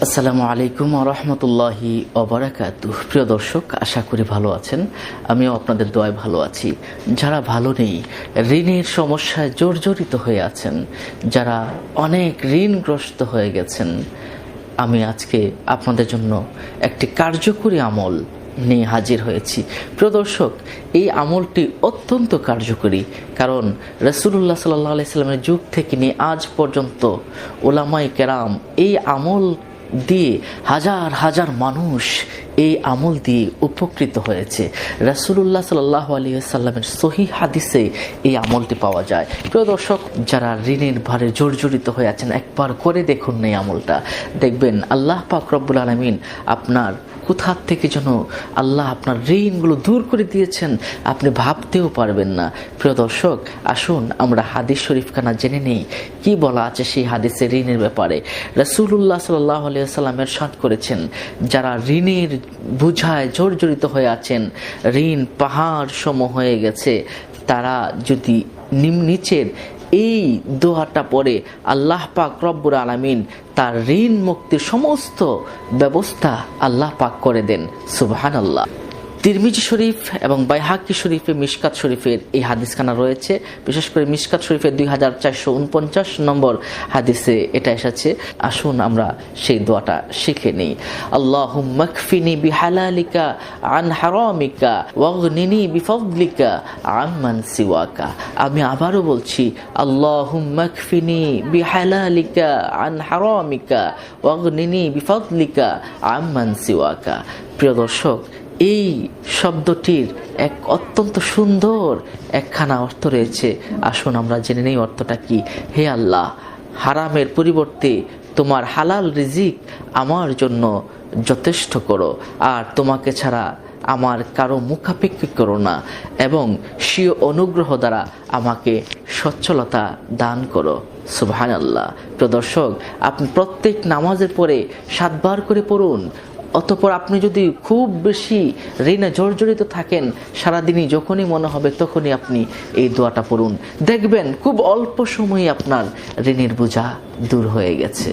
আসসালামু আলাইকুম ওয়া রাহমাতুল্লাহি ওয়া বারাকাতুহু। প্রিয় দর্শক, আশা করি ভালো আছেন। আমিও আপনাদের দোয়ায় ভালো আছি। যারা ভালো নেই, ঋণের সমস্যায় জর্জরিত হয়ে আছেন, যারা অনেক ঋণগ্রস্ত হয়ে গেছেন, আমি আজকে আপনাদের জন্য একটি কার্যকরী আমল নিয়ে হাজির হয়েছি। প্রিয় দর্শক, এই আমলটি অত্যন্ত কার্যকরী, কারণ রাসূলুল্লাহ সাল্লাল্লাহু আলাইহি সাল্লামের যুগ থেকে নিয়ে আজ পর্যন্ত উলামায়ে কেরাম এই আমল দিয়ে হাজার হাজার মানুষ এই আমল দিয়ে উপকৃত হয়েছে। রাসূলুল্লাহ সাল্লাল্লাহু আলাইহি ওয়াসাল্লামের সহিহ হাদিসে এই আমলটি পাওয়া যায়। প্রিয় দর্শক, যারা ঋণের ভারে জর্জরিত হয়ে আছেন, একবার করে দেখুন এই আমলটা, দেখবেন আল্লাহ পাক রব্বুল আলামিন আপনার কোথা থেকে যেন আল্লাহ আপনার ঋণগুলো দূর করে দিয়েছেন, আপনি ভাবতেও পারবেন না। প্রিয় দর্শক, আসুন আমরা হাদিস শরীফখানা জেনে নেই কি বলা আছে সেই হাদিসে ঋণের ব্যাপারে। রাসূলুল্লাহ সাল্লাল্লাহু আলাইহি ওয়াসাল্লাম ইরশাদ করেছেন, যারা ঋণের বোঝায় জর্জরিত হয়ে আছেন, ঋণ পাহাড় সম হয়ে গেছে, তারা যদি নিচের এই দোয়াটা পড়ে আল্লাহ পাক রব্বুল আলামিন তার ঋণ মুক্তির সমস্ত ব্যবস্থা আল্লাহ পাক করে দেন। সুবহানাল্লাহ। তিরমিজি শরীফ এবং বাইহাকি শরীফে, মিশকাত শরীফের এই হাদিসখানা রয়েছে। বিশেষ করে মিশকাত শরীফের 2449 নম্বর হাদিসে এটা এসেছে। আসুন আমরা সেই দোয়াটা শিখে নিই। আল্লাহুম্মা কফিনি বিহালালিকা আন হারামিকা ওয়াগনিনি বিফদলিকা আম্মান সিওয়াকা। আমি আবারও বলছি, আল্লাহুম্মা কফিনি বিহালালিকা আন হারামিকা ওয়াগনিনি বিফদলিকা আম্মান সিওয়াকা। প্রিয় দর্শক, এই শব্দটির এক অত্যন্ত সুন্দর একখানা অর্থ রয়েছে। আসুন আমরা জেনে নেই অর্থটা কি। হে আল্লাহ, হারামের পরিবর্তে তোমার হালাল রিজিক আমার জন্য যথেষ্ট করো, আর তোমাকে ছাড়া আমার কারো মুখাপেক্ষী করো না, এবং স্বীয় অনুগ্রহ দ্বারা আমাকে সচ্ছলতা দান করো। সুবহানাল্লাহ। প্রিয় দর্শক, আপনি প্রত্যেক নামাজের পরে 7 বার করে পড়ুন। অতঃপর আপনি যদি খুব বেশি ঋণে জর্জরিত থাকেন, সারাদিনই যখনই মনে হবে তখনই আপনি এই দোয়াটা পড়ুন, দেখবেন খুব অল্প সময়ে আপনার ঋণের বোঝা দূর হয়ে গেছে।